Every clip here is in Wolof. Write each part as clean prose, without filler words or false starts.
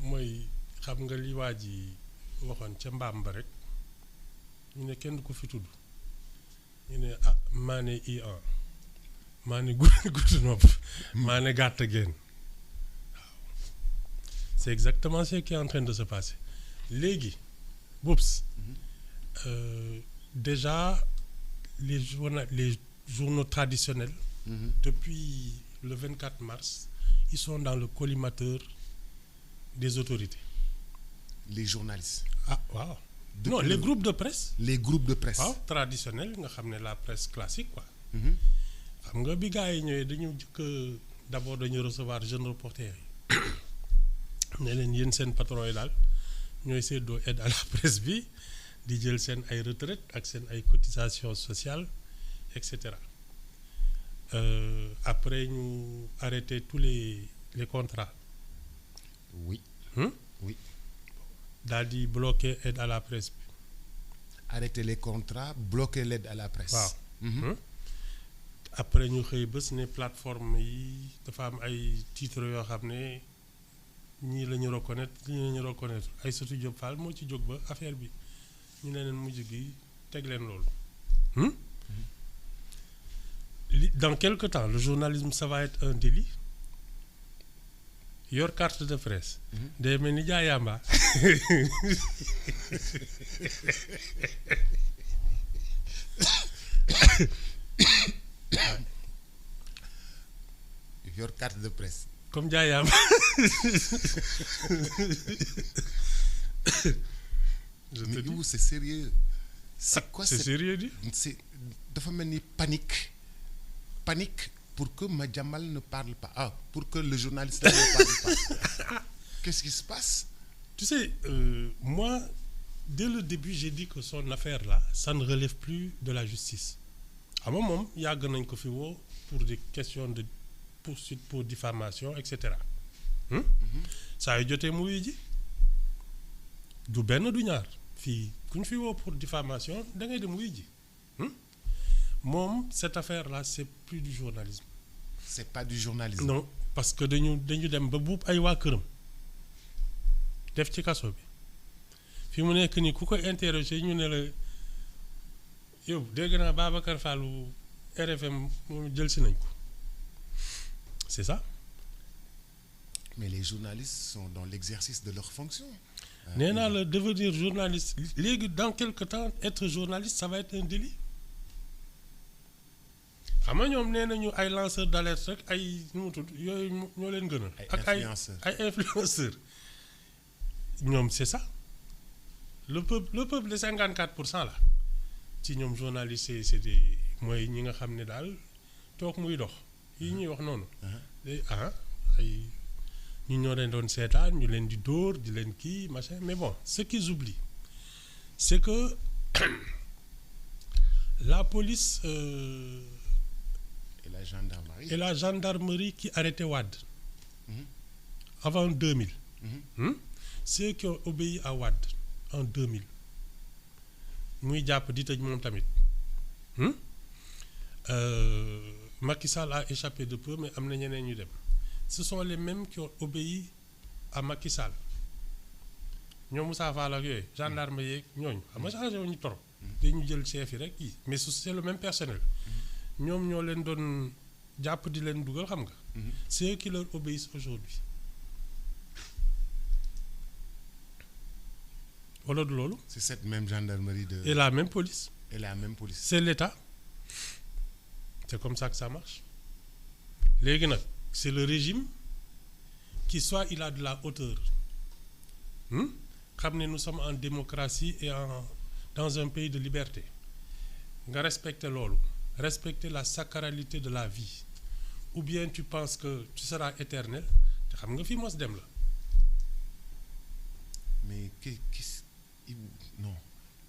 mooy xam nga li waa ji waxoon ca mbaam ba rek ñu ne kenn du ko fi tudd ñu ne ah maa ne I1 maa ne gudd nopp maa ne gàtt génn waaw c'est exactement ce qui est en train de se passer léegi Boubs déjà les journaux traditionnels depuis le 24 mars ils sont dans le collimateur des autorités. Les journalistes. Ah waaw. Depuis non les groupes de presse. Les groupes de presse. waaw traditionnels nga xam ne la presse classique quoi. xam nga bi gars yi ñëwee dañu jëkk d'abord dañu recevoir jeunes reporters yi ne leen yéen seen patron yi daal ñooy seddoo aide à la presse bi di jël seen ay retraite ak seen ay cotisations sociales et cetera après ñu arrêter tous les contrats. Oui. Oui. daal di bloquer aide à la presse bi. Arrêter les contrats, bloquer l'aide à la presse. waaw. après ñu xëy bés ne plateforme yi dafa am ay titres yoo xam ne ñii la ñu reconnaître ñii la ñu reconnaître Aïssatou Diop Fall moo ci jóg ba affaire bi ñu ne leen mujj gi teg leen loolu. Dans quelque temps le journalisme ça va être un délit. yor carte de presse. day mel ni jaay yàmba. yor carte de presse. comme jaay yàmba. mais yow c'est sérieux. C'est quoi c'est sérieux di. c'est dafa mel ni panique. Panique. Pour que Madiambal ne parle pas. Ah, pour que le journaliste ne parle pas. Qu'est-ce qui se passe? Tu sais, moi, dès le début, j'ai dit que son affaire-là, ça ne relève plus de la justice. À un moment, il y a un ko fi woo pour des questions de poursuite pour diffamation, etc. saa yu jotee mu wuyu ji du benn du ñaar fii ku ñu fi woo pour diffamation da ngay dem wuyu ji. Moom cette affaire-là c'est plus du journalisme. C'est pas du journalisme. Non parce que dañu dem ba buub ay waa këram def ci kaso bi fi mu nekk nii ku ko interroger ñu ne la yow dégg naa Babacar Fallou RFM moom jël si nañ ko c'est ça. Mais les journalistes sont dans l'exercice de leur fonction. nee naa la devenir journaliste léegi dans quelque temps être journaliste ça va être un délit. xam nga ñoom nee nañu ay lanceurs d'alerte rek ay nu mu tudd yooyu ñoo leen gënal. ak ay influenceurs. ñoom c'est ça le peuple de 54% là ci ñoom journalistes yi c'est des mooy ñi nga xam ne daal toog muy dox yi ñuy wax noonu. ay ñu ñoo leen doon seetaan ñu leen di dóor di leen kii machin mais bon ce qu'ils oublient c'est que la police. Et la gendarmerie qui arrêtait Wade avant 2000. Ceux qui ont obéi à Wade en 2000 muy jàpp di tëj moom tamit. Macky Sall a échappé de peu mais am na ñeneen ñu dem ce sont les mêmes qui ont obéi à Macky Sall ñoom Moussa Fall ak yooyu gendarme yeeg ñooñu xam nga changé wu ñu trop. dañu jël chef yi rek yi mais c'est le même personnel. ñoom ñoo leen doon jàpp di leen dugal xam nga. c'est eux qui leur obéissent aujourd'hui wala du loolu. C'est cette même gendarmerie de. Et la même police. Et la même police. C'est l'État. C'est comme ça que ça marche. léegi nag c'est le régime qui soit il a de la hauteur. xam ne nous sommes en démocratie et dans un pays de liberté nga respecter loolu. Respecter la sacralité de la vie ou bien tu penses que tu seras éternel te xam nga fii mos dem la. Mais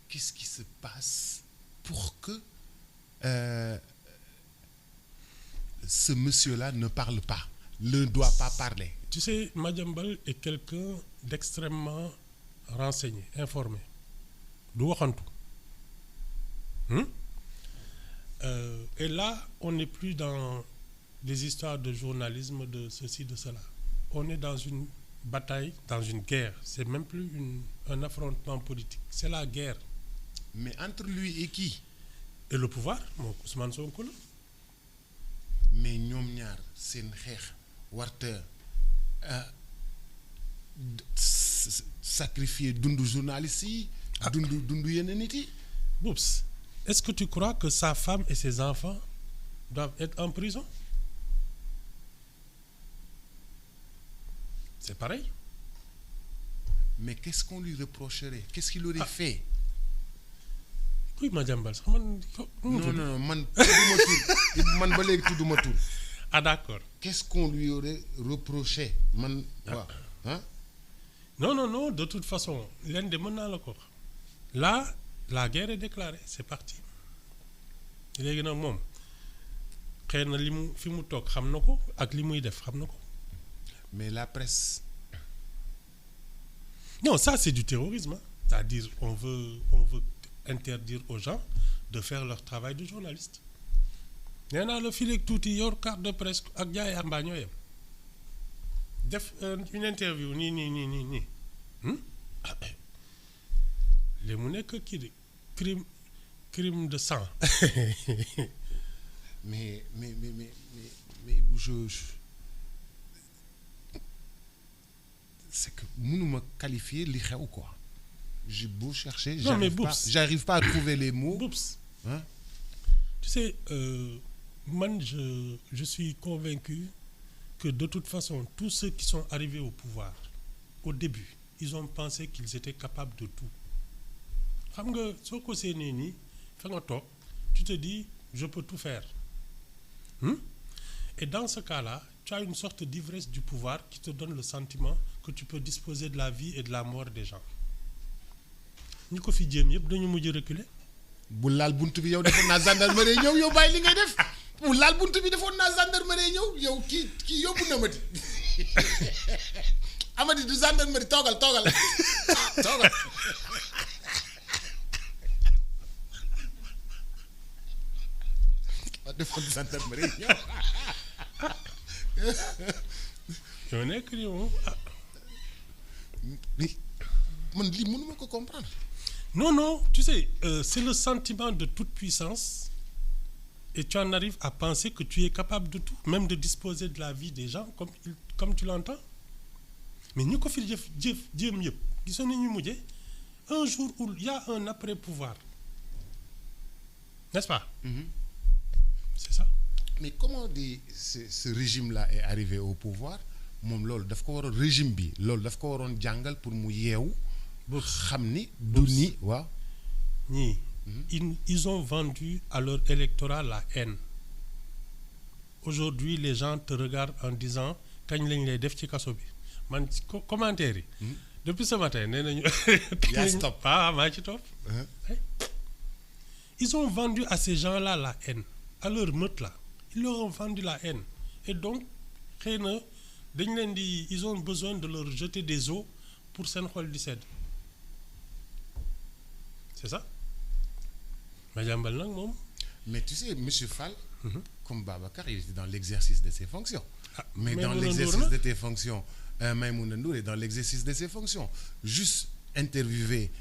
qu'est-ce qui se passe pour que ce monsieur-là ne parle pas, ne doit pas parler? Tu sais, Madiambal est quelqu'un d'extrêmement renseigné, informé. Du waxantu. Et là, on n'est plus dans des histoires de journalisme, de ceci, de cela. On est dans une bataille, dans une guerre. C'est même plus un affrontement politique. C'est la guerre. Mais entre lui et qui? Et le pouvoir, mon Ousmane Sonko. Mais ñoom ñaar seen xeex warta sacrifier dundu journaliste yi. dundu yenn nit yi. Boups, est-ce que tu crois que sa femme et ses enfants doivent être en prison? C'est pareil. Mais qu'est-ce qu'on lui reprocherait? Qu'est-ce qu'il aurait fait? Oui, Madiambal sax man. non man tudduma tur man ba léegi tudduma tur. Ah d'accord. Qu'est-ce qu'on lui aurait reproché man waaw ah. Non, de toute façon leen de mën naa la ko wax. Là la guerre est déclarée, c'est parti. Léegi nag moom xëy na li mu fi mu toog xam na ko ak li muy def xam na ko. Mais la presse. Non, ça c'est du terrorisme. C'est-à-dire on veut interdire aux gens de faire leur travail de journaliste. Nee naa la fileeg tuuti yor carte de presse ak jaay amba ñoo yem def une interview nii léegi mu nekk kii de crime de sang. mais c'est que mënuma qualifier li xew quoi. J'ai beau chercher, j'arrive pas à trouver les mots. Boups. Hein? Tu sais, man, je suis convaincu que de toute façon, tous ceux qui sont arrivés au pouvoir, au début, ils ont pensé qu'ils étaient capables de tout. Xam nga soo ko seenee nii fa nga toog tu te dis je peux tout faire. Et dans ce cas-là, tu as une sorte d'ivresse du pouvoir qui te donne le sentiment que tu peux disposer de la vie et de la mort des gens. Ñi ko fi jéem yëpp dañu mujj reculer. Bu laal buntu bi yow defoon naa gendarmerie ñëw yow bàyyi li ngay def bu laal buntu bi defoon naa gendarmerie ñëw yow kii yóbbu na ma di Amady du gendarmerie toogal toogal. ma defoon gendarmerie ñëw. yow nekk nii moom man lii mënuma ko comprendre. Non, tu sais, c'est le sentiment de toute puissance et tu en arrives à penser que tu es capable de tout, même de disposer de la vie des gens comme tu l'entends. Mais ñu ko fi jéem yëpp gisoon nañu mujjee un jour où il y a un après-pouvoir, n'est-ce pas? C'est ça. Mais comment ce régime-là est arrivé au pouvoir moom loolu daf ko waroon régime bi loolu daf ko waroon jàngal pour mu yeewu. xam ni du ni waaw. ñii ils ont vendu à leur électorat la haine. Aujourd'hui les gens te regardent en disant kañ lañ lay def ci kaso bi man commentaire yi. Depuis ce matin nee nañu. yaa stop maa ci topp. Ils ont vendu à ces gens-là la haine à leur meute là ils leur ont vendu la haine et donc xëy na dañ leen di ils ont besoin de leur jeter des eaux pour seen xol di sedd. C'est ça. Madiambal nag moom. Mais tu sais monsieur Fall. Comme Babacar il était dans l'exercice de ses fonctions. Mais dans l'exercice de tes fonctions Maïmouna Ndour est dans l'exercice de ses fonctions. Juste interviewer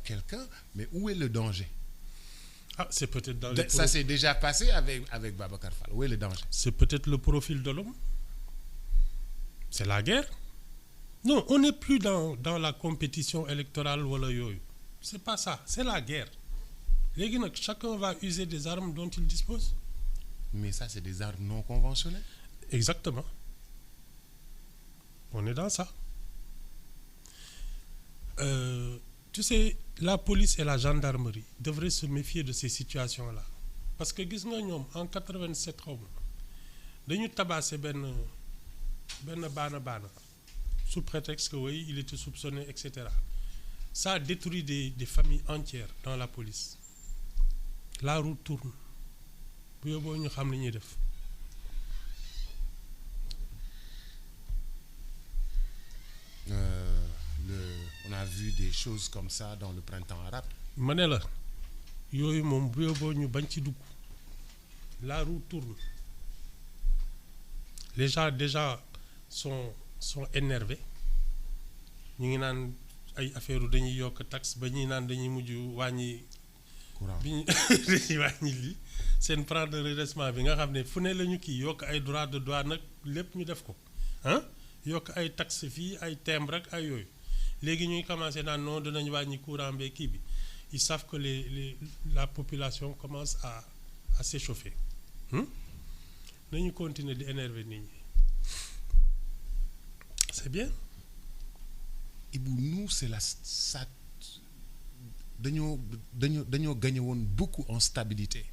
quelqu'un mais où est le danger? C'est peut-être dans les ça s'est déjà passé avec Babacar Fall. Où est le danger? C'est peut-être le profil de l'homme. C'est la guerre. Non, on n'est plus dans la compétition électorale wala yooyu. C'est pas ça, c'est la guerre. Léegi nag chacun va user des armes dont il dispose. Mais ça c'est des armes non conventionnelles. Exactement. On est dans ça. Tu sais, la police et la gendarmerie devraient se méfier de ces situations-là. Parce que gis nga ñoom en 87 xaw ma dañu tabassé benn baana sous prétexte que oui, il était soupçonné, etc. Ça a détruit des familles entières dans la police. La roue tourne. Bu yóbboo ñu xam li ñuy def. On a vu des choses comme ça dans le printemps arabe. Ma ne la yooyu moom bu yóbboo ñu bañ ci dugg. La roue tourne. Les gens déjà sont sont énervés ñu ngi naan ay affaire dañuy yokk taxe ba ñuy naan dañuy mujj wàññi courant bi ñu dañuy wàññi lii seen plan de redressement bi nga xam ne fu ne la ñu kii yokk ay droits de douane nag lépp ñu def ko ah yokk ay taxe fii ay timbre ak ay yooyu léegi ñuy commencé naan non dinañ wàññi courant bee kii bi ils savent que la population commence à s'échauffer nañu continuer di énerver nit ñi c'est bien. Ibou, nous c'est ça dañoo gagné woon beaucoup en stabilité.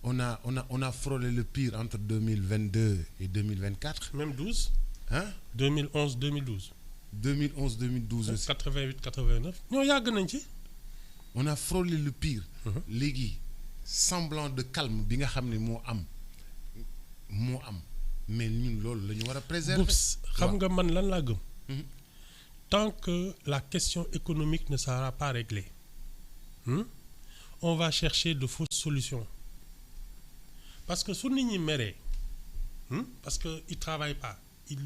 On a frôlé le pire entre 2022 et 2024. Même 12. Hein? 2011 2012. 2011 2012 aussi. 88 89. ñoo yàgg nañ ci. On a frôlé le pire. léegi semblant de calme bi nga xam ne moo am mais ñun loolu la ñu war a préserver. xam nga man lan laa gëm. Tant que la question économique ne sera pas réglée, on va chercher de fausses solutions. Parce que si nous sommes parce qu'ils ne travaillent pas, ils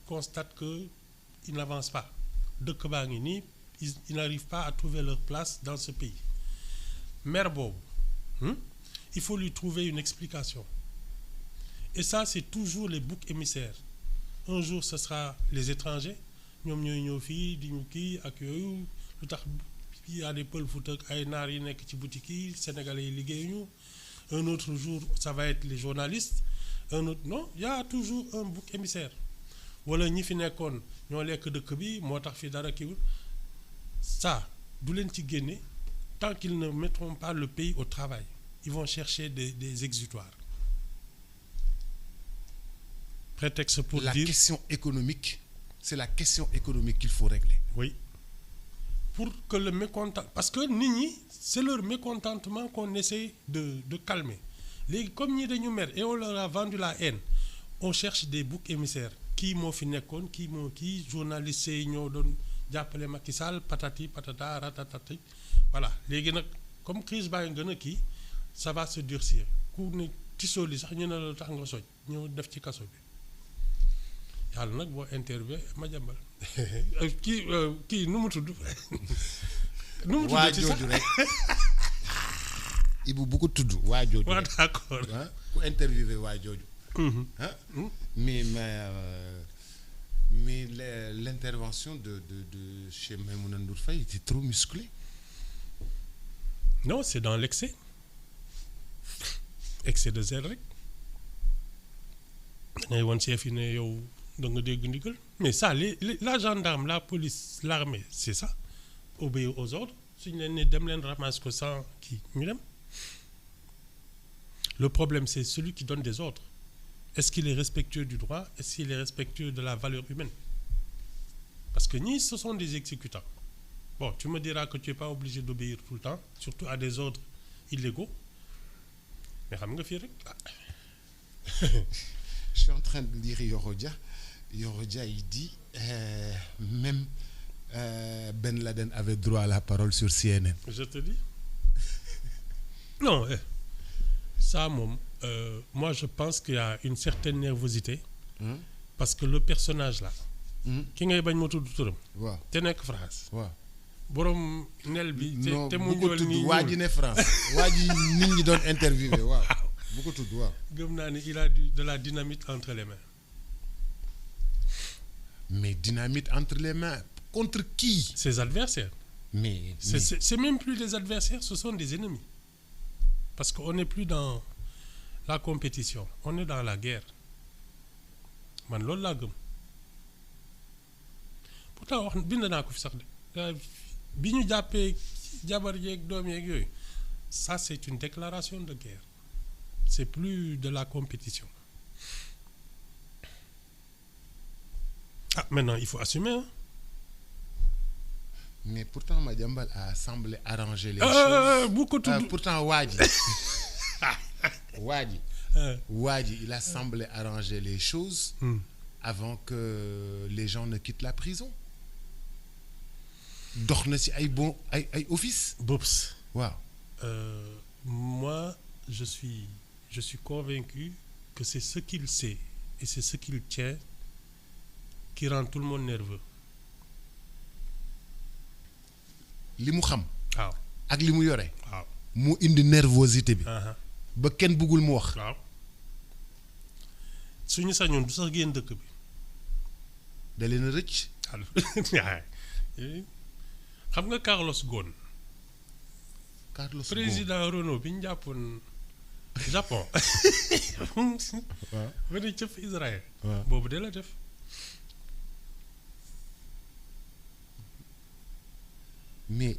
constatent qu'ils n'avancent pas. Ils n'arrivent pas à trouver leur place dans ce pays. Merbo, il faut lui trouver une explication. Et ça, c'est toujours les boucs émissaires. Un jour, ce sera les étrangers. ñoom ñooy ñëw fii di ñu kii ak yooyu lu tax y a des pël Fuuta ak ay naar yi nekk ci boutique yi sénégalais yi liggéeyuñu un autre jour ça va être les journalistes un autre non y a toujours un bouc émissaire wala ñi fi nekkoon ñoo lekk dëkk bi moo tax fi dara kiiwul ça du leen ci génne tant qu'ils ne mettront pas le pays au travail ils vont chercher des exutoires prétexte pour la dire question économique. C'est la question économique qu'il faut régler. Oui. Pour que le mécontent... Parce que Nini, c'est leur mécontentement qu'on essaie de calmer. Comme nous sommes mer et on leur a vendu la haine, on cherche des boucs émissaires. Qui m'ont fait nekon, qui journalistes, ñoo doon jàppale Macky Sall, patati, patata, ratatati. Voilà. Comme crise ba ngëna ki, ça va se durcir. Ku ne tisoli sax ñu na la tax nga soj, ñu def ci kaso bi. yàlla nag boo interview ma jàmbal kii nu mu tudd. nu mu tudd ci sax waa jooju rek Ibou bu ko tudd waa jooju. waaw d'accord ku interviewé waa jooju. mais l'intervention de chez Maïmouna Ndour Faye était trop musclée. Non, c'est dans l'excès. Excès de zèle rek. ngay woon chef yi ne yow. Mais ça, la gendarme, la police, l'armée, c'est ça. Obéir aux ordres. Si nous ramasse que ça, qui le problème, c'est celui qui donne des ordres. Est-ce qu'il est respectueux du droit? Est-ce qu'il est respectueux de la valeur humaine? Parce que ni ce sont des exécutants. Bon, tu me diras que tu n'es pas obligé d'obéir tout le temps, surtout à des ordres illégaux. Mais je suis en train de lire Yorodia. Yorodia, il dit même Ben Laden avait droit à la parole sur CNN. Je te dis. Non, ça, moi je pense qu'il y a une certaine nervosité. Parce que le personnage là, qui ngay bañ mo tuddu turam. Waaw. Té nek France. Waaw. Borom nel bi té mu ñol ni waji né France. Waji nit ñi doon interviewer, waaw. Bu ko tudd, waaw. Gëm naa ni il a de la dynamite entre les mains. Mais dynamite entre les mains contre qui? Ses adversaires. Mais c'est même plus des adversaires, ce sont des ennemis. Parce qu'on n'est plus dans la compétition, on est dans la guerre. Man loolu laa gëm. Pourtant wax bind naa ko fi sax de bi ñu jàppee jabar yeeg doom yeeg yooyu ça c'est une déclaration de guerre. C'est plus de la compétition. Ah, maintenant, il faut assumer. Hein? Mais pourtant, Madiambal a semblé arranger les choses. Beaucoup de... pourtant, Wadi, il a semblé arranger les choses avant que les gens ne quittent la prison. Donc, si ay bon ay office. Bops. Wow. Moi, je suis convaincu que c'est ce qu'il sait et c'est ce qu'il tient qui rend tout le monde nerveux. li mu xam. waaw ak li mu yore. waaw mu indi nervosité bi. ba kenn bëggul mu wax. waaw suñu sañoon du sax génn dëkk bi. da leen a rëcc. xam nga Carlos Ghosn. Carlos Ghosn président Renault bi ñu jàppoon Japon. waaw ba ne cëf Israël. waaw boobu de la def. mais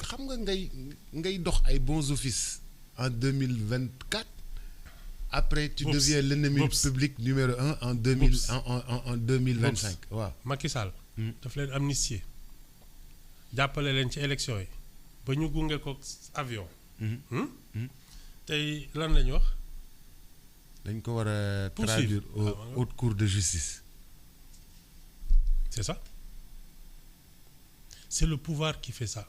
xam nga ngay dox ay bons offices en 2024 après tu deviens l'ennemi public numéro 1 en 2025 waaw Macky Sall daf leen amnistier jàppale leen ci élection yi ba ñu gunge ko avion tey lan lañu wax dañ ko war a traduire au haute cour de justice. C'est ça. C'est le pouvoir qui fait ça.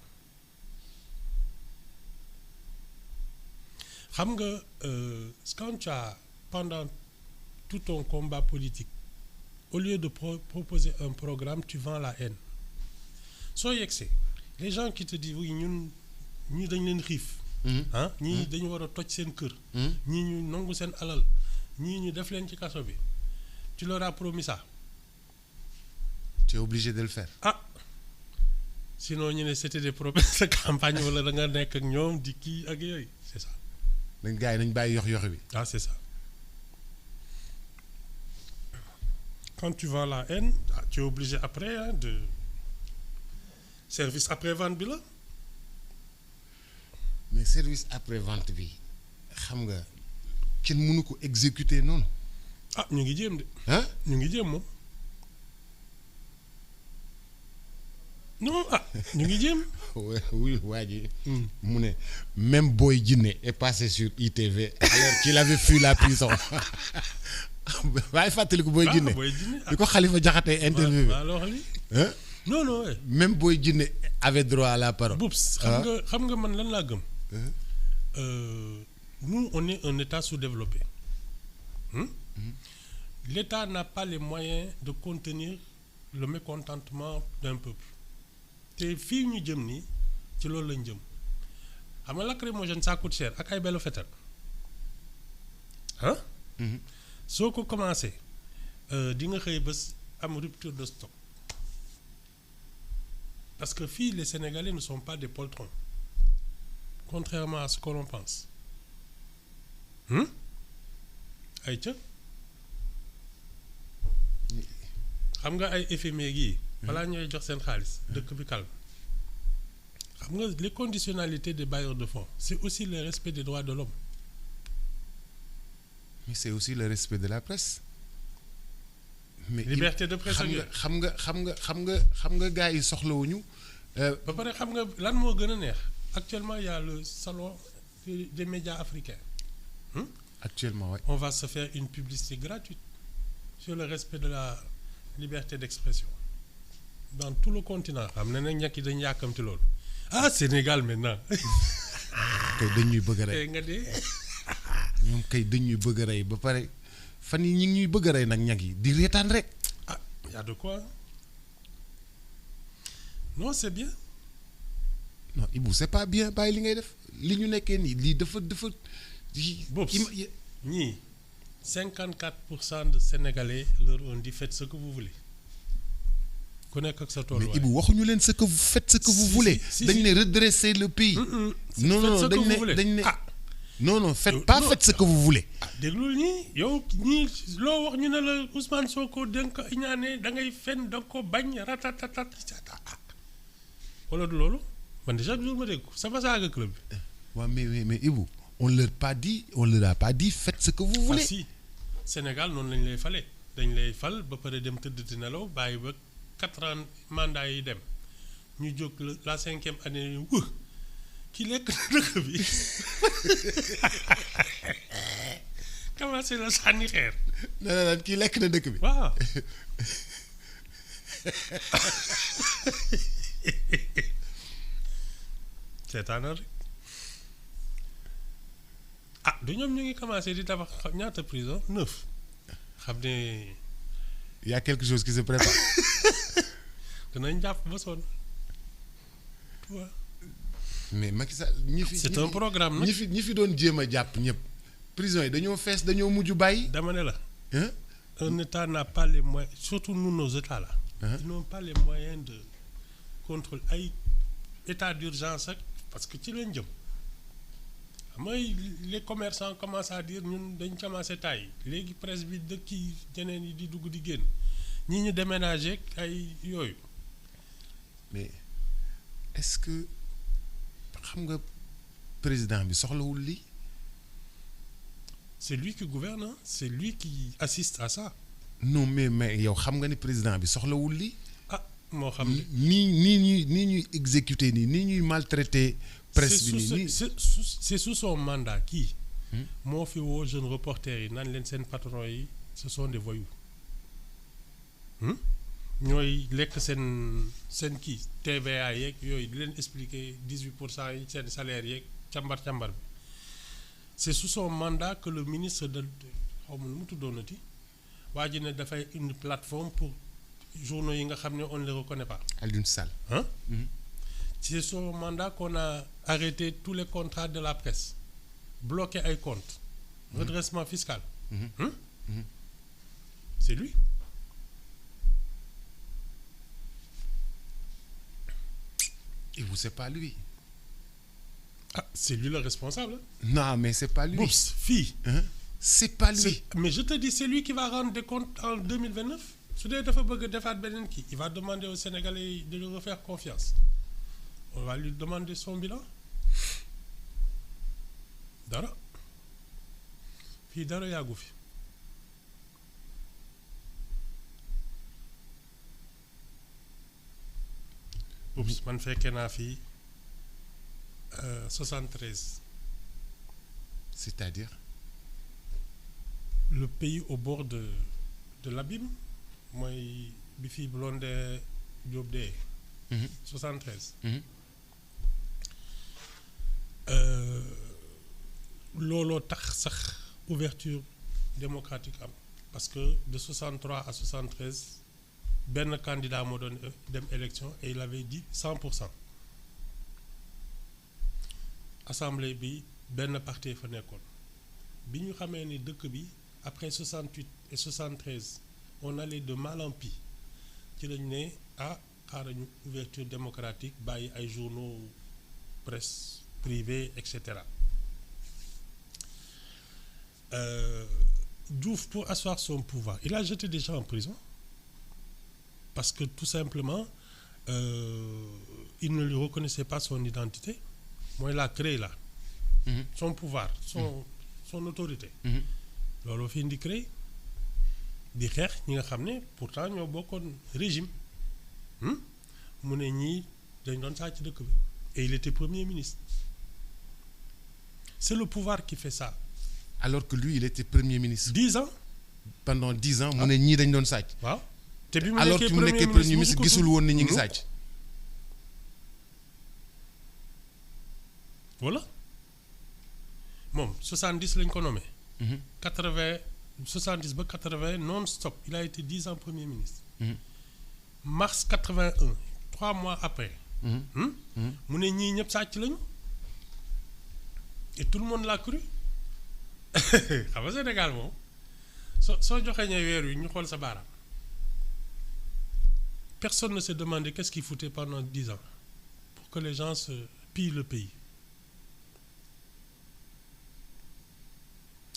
Xam nga quand tu as pendant tout ton combat politique au lieu de proposer un programme tu vends la haine soo yegsee les gens qui te disent oui ñii dañ leen xiif ah ñii dañu war a toj seen kër ñii ñu nangu seen alal ñii ñu def leen ci kaso bi tu leur as promis ça. Tu es obligé de le faire. Ah sinon ñu ne c'était des promesses de campagne wala da nga nekk ak ñoom di kii ak yooyu c'est ça. dañ gars yi nañ bàyyi yox bi. Ah c'est ça. Quand tu vends la haine tu es obligé après de service après vente bi la. mais service après vente bi xam nga kenn mënu ko exécuter noonu. Ah ñu ngi jéem de. ah ñu ngi jéem moom. non ñu ngi jéem. oui waa ji mu ne même Boy Djiné est passé sur ITV alors qu'il avait fui la prison waaye fàttaliku Boy Djiné di ko Khalifa Diakhaté interview bi non même Boy Djiné avait droit à la parole. Boubs xam nga man lan laa gëm. Nous on est un État sous-développé. L'État n'a pas les moyens de contenir le mécontentement d'un peuple. te fii ñu jëm nii ci loolu lañ jëm xam nga lacrymogène ça coûte cher ak ay belo fetal soo ko commencé di nga xëy bés am rupture de stock parce que fii les Sénégalais ne sont pas des poltrons contrairement à ce que l'on pense ay ca xam nga ay FMI gii balaa ñooy jox seen xaalis dëkk bi calme xam nga les conditionnalités des bailleurs de fonds c'est aussi le respect des droits de l'homme mais c'est aussi le respect de la presse. mais liberté de presse xam nga gars yi soxlawuñu. ba pare xam nga lan moo gën a neex actuellement il y a le salon des médias africains. Actuellement oui. On va se faire une publicité gratuite sur le respect de la liberté d'expression dans tout le continent. xam na nag ñàkk yi dañu yàkkamti loolu Sénégal maintenant. kay dañuy bëgg a rey nga dee. ñoom kay dañuy bëgg a rey ba pare fan yi ñu ngi ñuy bëgg a rey nag ñàkk yi di reetaan rek. Y a de quoi. Non c'est bien. non Ibou c'est pas bien bàyyi li ngay def li ñu nekkee nii lii dafa. boobu ñii 54% de Sénégalais leur ont dit faites ce que vous voulez. ku nekk ak sa tool mais Ibou waxuñu leen ce que vous faites ce que vous voulez. dañ ne redresser le pays. non dañ ne non faites ce que vous voulez. déglul ñii yow ñii loo wax ñu ne la Ousmane Sonko da nga ko ñaane da ngay fen da nga ko bañ ratatatat wala du loolu man déjà jour ma dégg ko sama saaga club bi. waaw mais Ibou on leur a pas dit faites ce que vous voulez. Ah si Sénégal noonu lañ lay fale dañ lay fal ba pare dem tëdd di nelaw bàyyi ba 4 ans mandat yi dem ñu jóg la 5e année ñu ki lekk na dëkk bi commencé la sànni xeer. non kii lekk na dëkk bi. waaw. seetaanal rek du ñoom ñu ngi commencé di tabax ñaata prison 9 xam ne. il y a quelque chose qui se prépare. danañ jàpp ba sonn. mais Macky Sall c'est un programme nag ñi fi doon jéem a jàpp ñëpp. prison yi dañoo fees dañoo mujj bàyyi. dama ne la. un État n'a pas les moyens surtout nous nos États là. Ils n'ont pas les moyens de contrôle ay état d'urgence ak parce que ci lañ jëm. mooy les commerçants commencent à dire ñun dañ commencé taay léegi presse bi dëkk yi jeneen yi di dugg di génn ñi ñu déménager ay yooyu. mais est-ce que xam nga président bi soxlawul lii. c'est lui qui gouverne, c'est lui qui assiste à ça. non mais yow xam nga ni président bi soxlawul lii. ah moo xam ne nii ñuy exécuter nii ñuy maltraiter presse bi nii. c'est sous son mandat kii. moo fi woo jeune reporter yi naan leen seen patron yi ce sont des voyous. ñooy lekk seen kii TVA yeeg yooyu di leen expliquer 18% yi seen salaire yeeg càmbar bi. c'est sous son mandat que le ministre de xaw ma nu mu tuddoonati waa ji ne dafay une plateforme pour journaux yi nga xam ne on ne les reconnaît pas. Alioune Sall. C'est son mandat qu'on a arrêté tous les contrats de la presse, bloqué ay comptes, redressement fiscal. C'est lui. Et vous, c'est pas lui. Ah, c'est lui le responsable. Non, mais c'est pas lui. Oups, fille. C'est pas lui. Mais je te dis, c'est lui qui va rendre des comptes en 2029. Su dee dafa bëgg defaat beneen kii, il va demander aux Sénégalais de lui refaire confiance. On va lui demander son bilan. Dara. Fii dara yàggu fi. Oups, man fekkee naa fii 73. C'est-à-dire? Le pays au bord de l'abîme mooy bi fii Blondin Diop dee. 73. looloo tax sax ouverture démocratique am parce que de 63 à 73 benn candidat moo doon dem élection et il avait dit 100%. assemblée bi benn parti fa nekkoon bi ñu xamee ni dëkk bi après 68 et 73 on allait de mal en pis ci lañu ne xaaral ñu ouverture démocratique bàyyi ay journaux presse privée et cetera. Diouf pour asseoir son pouvoir il a jeté des gens en prison parce que tout simplement il ne lui reconnaissait pas son identité. mooy la créé là. Son pouvoir son autorité. loolu fi indi créé di xeex ñi nga xam ne pourtant ñoo bokkoon régime mu ne ñii dañ doon sàcc dëkk bi et il était premier ministre. C'est le pouvoir qui fait ça. Alors que lui il était premier ministre. 10 ans. Pendant 10 ans mu ne ñii dañ doon sàcc. waaw te bi mu alors que mu nekkee premier ministre gisul woon ni ñu ngi sàcc. voilà moom 70 lañ ko nommé. 80 70 ba 80 non stop il a été 10 ans premier ministre. Mars 81 3 mois après. mu ne ñii ñëpp sàcc lañu. et tout le monde l'a cru xam nga Sénégal moom soo joxee ñooy weer wi ñu xool sa baaraam. Personne ne s'est demandé qu'est-ce qu'il foutait pendant 10 ans pour que les gens se pillent le pays.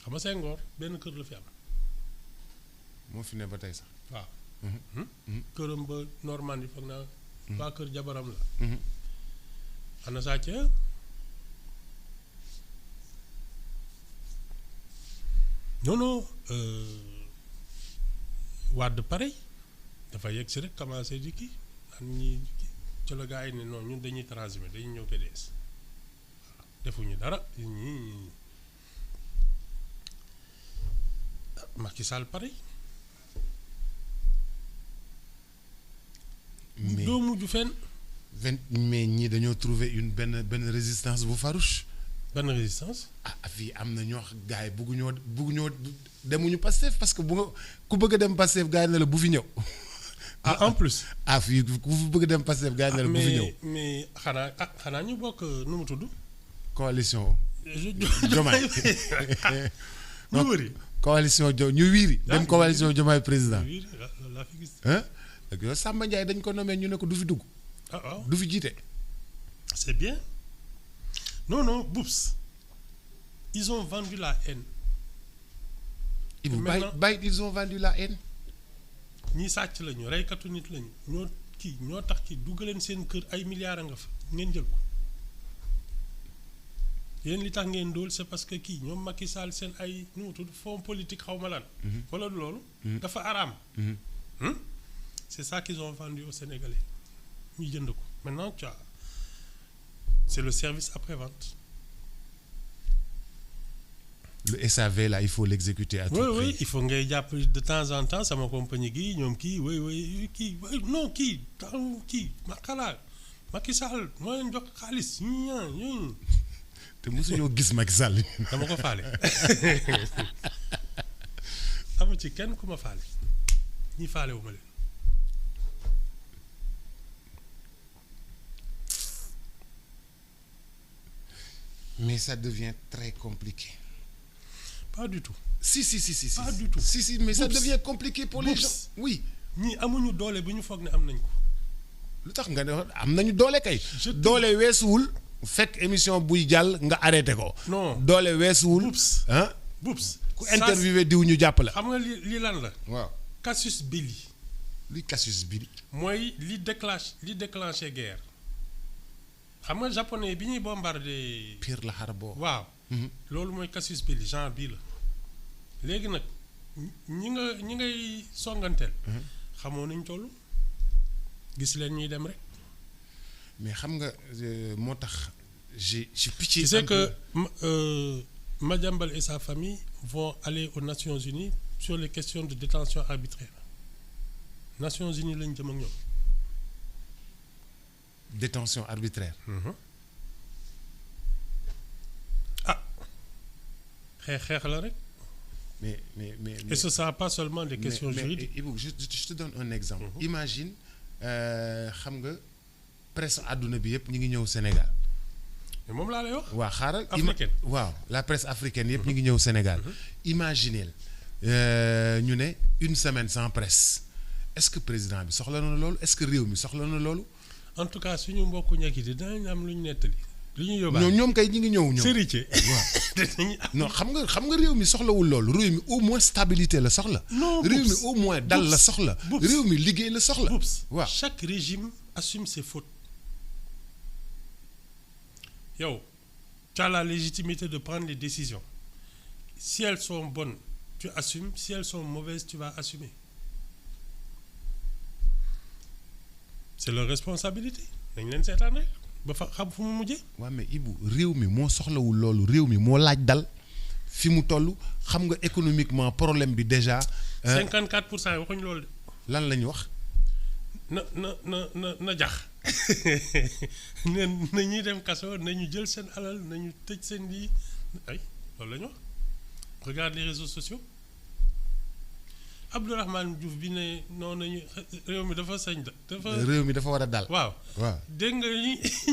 xam nga Senghor benn kër la fi am. moo fi ne ba tey sax. waaw. këram ba Normandie foog naa. waa kër jabaram la. ana sàcc. non Wade pareil dafa yegg si rek commencé di kii am ñi ci la gars yi ne non ñun dañuy transhumé dañuy ñëw PDS waaw defuñu dara ñii Macky Sall pareil. mais doo mujj fenn. mais ñii dañoo trouver benn résistance bu farouche. Ban résistance. ah fii am na ñoo gars yi bëgguñoo demuñu Pastef parce que ku bëgg a dem Pastef gars yi ne la bu fi ñëw. ah en plus. ah fii ku bëgg a dem Pastef gars yi ne la bu fi ñëw. mais xanaa ñu bokk nu mu tudd. coalition. Diomaye. ñu wëri. coalition ñu wiiri. dem coalition Diomaye président. wiiri laa fi gis. ak yow Samba Ndiaye dañ ko nommé ñu ne ko du fi dugg. du fi jiite. c'est bien. non Boups. Ils ont vendu la haine. Ils ont vendu la haine. ñii sàcc lañu reykatu nit lañu ñoo tax ci duggaleen seen kër ay milliards nga fa ngeen jël ko yéen li tax ngeen dool c'est parce que kii ñoom Macky Sall seen ay nu mu tudd fonds politique xaw ma lan. wala loolu. dafa araam. c'est ça qu'ils ont vendu aux Sénégalais ñu jënd ko maintenant c'est le service après-vente. Le SAV là il faut l'exécuter à tout prix. Oui il faut ngay jàpp de temps en temps sama compagnie gi ñoom kii kii non kii ma xalaat Macky Sall moo leen jox xaalis ñooñu. te mosuñoo gis Macky Sall. dama ko faale. amu ci kenn ku ma faale ñi faale wu ma leen. mais ça devient très compliqué. Pas du tout. Si. Pas du tout. Si, mais ça devient compliqué pour les gens. Oui. ñii amuñu doole bi ñu foog ne am nañ ko. lu tax nga ne am nañu doole kay. doole weesuwul fekk émission buy jàll nga arrêté ko. non doole weesuwul. Boups. ku interviewé diw ñu jàpp la. xam nga li lan la. waaw casus belli. luy casus belli. mooy li déclenché guerre. xam nga japonais bi ñuy bombardé. Pearl Harbor. waaw. loolu mooy casus belli genre bii la. léegi nag ñi ngay songanteel. xamoo nañ toll. gis leen ñuy dem rek. mais xam nga moo tax j'ai pitié. tu sais que Madiambal et sa famille vont aller aux Nations Unies sur les questions de détention arbitraire. Nations Unies lañ jëm ak ñoom. détention arbitraire. xeex la rek. mais et ce sera pas seulement des questions juridiques. Ibou je te donne un exemple. Imagine xam nga presse àdduna bi yëpp ñu ngi ñëw Sénégal. mais moom laa lay wax. waaw xaaral africaine waaw la presse africaine yëpp ñu ngi ñëw Sénégal. imaginez ñu ne une semaine sans presse est-ce que président bi soxla na loolu est-ce que réew mi soxla na loolu. en tout cas suñu mbokku ñekk yi dinañ am lu ñu nettali. lu ñu yóbbaale ñoom kay ñi ngi ñëw ñoom. sérité waaw non xam nga réew mi soxlawul loolu réew mi au moins stabilité la soxla. non réew mi au moins dal la soxla. réew mi liggéey la soxla. waaw chaque régime assume ses fautes. yow tu as la légitimité de prendre les décisions si elles sont bonnes tu assumes si elles sont mauvaises tu vas assumer c'est leur responsabilité dañ leen seetaan rek ba fa xam fu mu mujjee. waaw mais Ibou réew mi moo soxlawul loolu réew mi moo laaj dal fi mu toll xam nga économiquement problème bi déjà. 54% yi waxuñu loolu de. lan la ñu wax. na jax na ñuy dem kaso nañu jël seen alal nañu tëj seen lii ay loolu la ñu wax regarde les réseaux sociaux Abdourahmane Diouf bi ne noonu nañu réew mi dafa sañ dafa. réew mi dafa war a dal. waaw dégg nga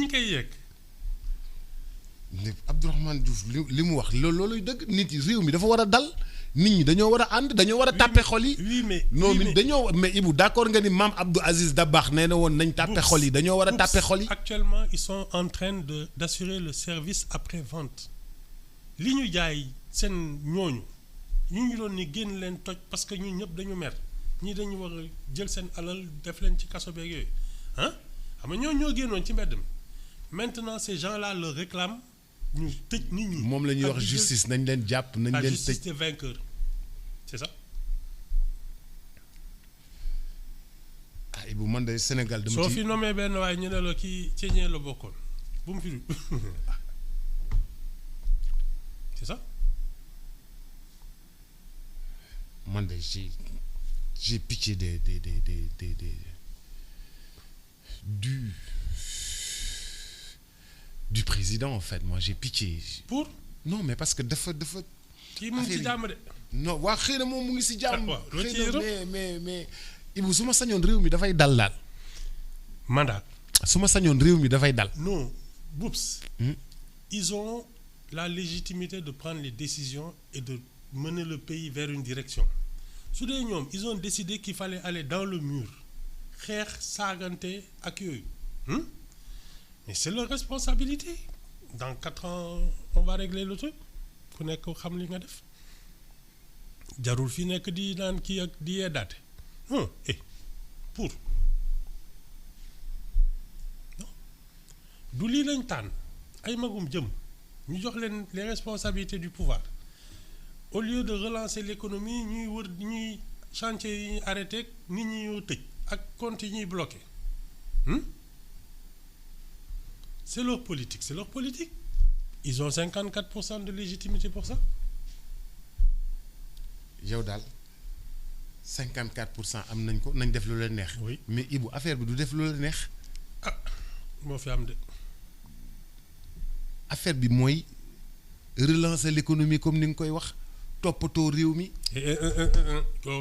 ñu koy yegg. Abdourahmane Diouf li mu wax looluy dëgg nit yi réew mi dafa war a dal nit ñi dañoo war a ànd dañoo war a tàppe xol yi. oui mais non dañoo mais Ibou d'accord nga ni Mame Abdou Aziz Dabakh nee na woon nañ tàppe xol yi dañoo war a tàppe xol yi. actuellement ils sont en train d'assurer le service après-vente li ñu jaay seen ñooñu ñu doon ni génn leen toj parce que ñun ñëpp dañu mer ñii dañu war a jël seen alal def leen ci kaso beeg yooyu xam nga ñoo génnoon ci mbedd mi maintenant ces gens-là le réclament ñu tëj nit ñi. moom la ñuy wax justice nañ leen jàpp nañ leen tëj. la justice des vainqueurs c'est ça. ah Ibou man de Sénégal dama ci. soo fi nommé benn waaye ñu ne la kii ci ñee la bokkoon bu mu fi c'est ça. man de j'ai pitié du président en fait moi j'ai pitié. pour non mais parce que dafa. kii mu ngi ci jàmm de. non waa xëy na moom mu ngi si jàmm. waaw xëy na mais Ibou su ma sañoon réew mi dafay dal daal. mandat. su ma sañoon réew mi dafay dal. non Boubs. ils ont la légitimité de prendre les décisions et de mener le pays vers une direction su dee ñoom ils ont décidé qu'il fallait aller dans le mur xeex saagante ak yooyu mais c'est leur responsabilité dans 4 ans on va régler le truc ku nekk xam li nga def jarul fi nekk di naan kii ak di yeddaate non pour non du lii lañ tànn ay magum jëm ñu jox leen les responsabilités du pouvoir au lieu de relancer l'économie ñuy wër ñuy chantier yi ñuy arrêté nit ñi ñoo tëj ak compte yi ñuy bloqué c'est leur politique ils ont 54% de légitimité pour ça. yow daal 54% am nañ ko nañ def lu leen neex. oui mais Ibou affaire bi du def lu leen neex. moo fi am de. affaire bi mooy relancer l'économie comme ni nga koy wax toppatoo réew mi.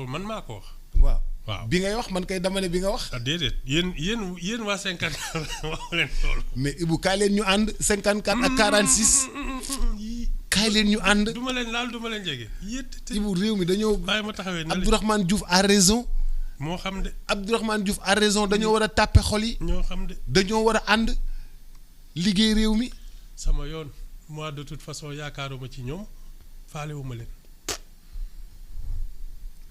man maa ko wax. waaw bi ngay wax man kay dama ne bi nga wax. déedéet yéen waa 54 wax leen loolu. mais Ibou kaay leen ñu ànd 54 ak 46. kaay leen ñu ànd. du ma leen laal du ma leen jege. Ibou réew mi dañoo. bàyyi ma taxawee na Abdourahmane Diouf a raison. moo xam de. Abdourahmane Diouf a raison dañoo war a tàppe xol yi. ñoo xam de. dañoo war a ànd liggéey réew mi. sama yoon moi de toute façon yaakaaruma ci ñoom faalewuma leen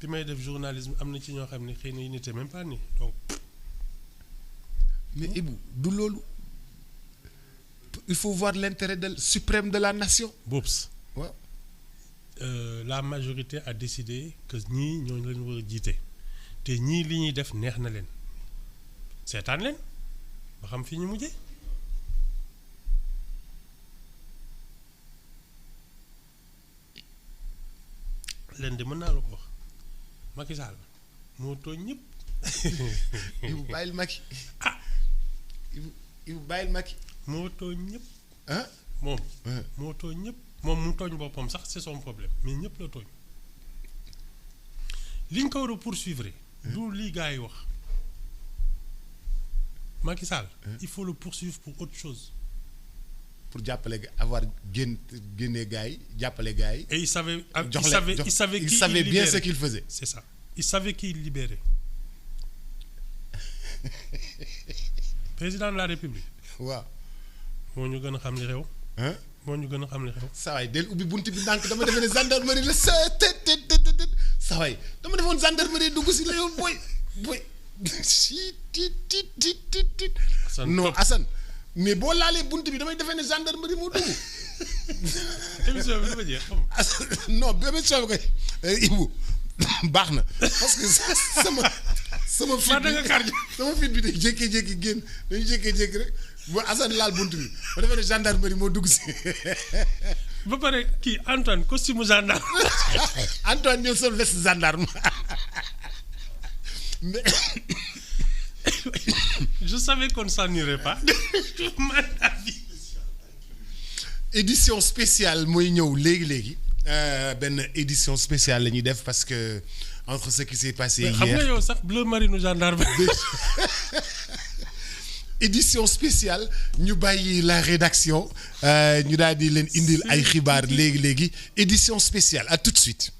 li may def journalisme am na ci ñoo xam ne xëy na yi n'était même pas ni donc. mais Ibou du loolu il faut voir l'intérêt suprême de la nation. Boubs. waaw. La majorité a décidé que ñii ñooñu leen war a jiite te ñii li ñuy def neex na leen seetaan leen ba xam fi ñu mujjee. leen de mën naa la ko wax Macky Sall moo tooñ ñëpp. Ibou bàyyil Macky. Ibou bàyyil Macky. moo tooñ ñëpp. moom. moo tooñ ñëpp moom mu tooñ boppam sax c'est son problème mais ñëpp la tooñ liñ ko war a poursuivre. du lii gars yi wax Macky Sall. il faut le poursuivre pour autre chose. pour jàppale avoir génne gars yi jàppale gars yi. et il savait bien ce qu'il faisait. c'est ça il savait qui il libérait. président de la République. waaw. moo ñu gën a xam li xew. moo ñu gën a xam li xew. saa waay del ubbi bunt bi ndànk dama defe ne gendarmerie la saa waay dama defoon gendarmerie dugg si la yow booy si tit. non Assane. mais boo laalee bunt bi damay defee ne gendarmerie moo dugg. émission bi dafa jeex xam non émission bi koy Ibou baax na parce que sama fit bi day jékki-jékki génn dañu jékki-jékki rek bu Assane laal bunt bi ba defee ne gendarmerie moo dugg si. ba pare kii Antoine costume gendarme. Antoine ñëw sol veste gendarme. mais. Je savais qu'on ne s'ennuierait pas. édition spéciale mooy ñëw léegi benn édition spéciale la ñuy def parce que entre ce qui s'est passé hier. xam nga yow sax bleu marine gendarme. édition spéciale ñu bàyyi la rédaction ñu daal di leen indil ay xibaar léegi édition spéciale à tout de suite.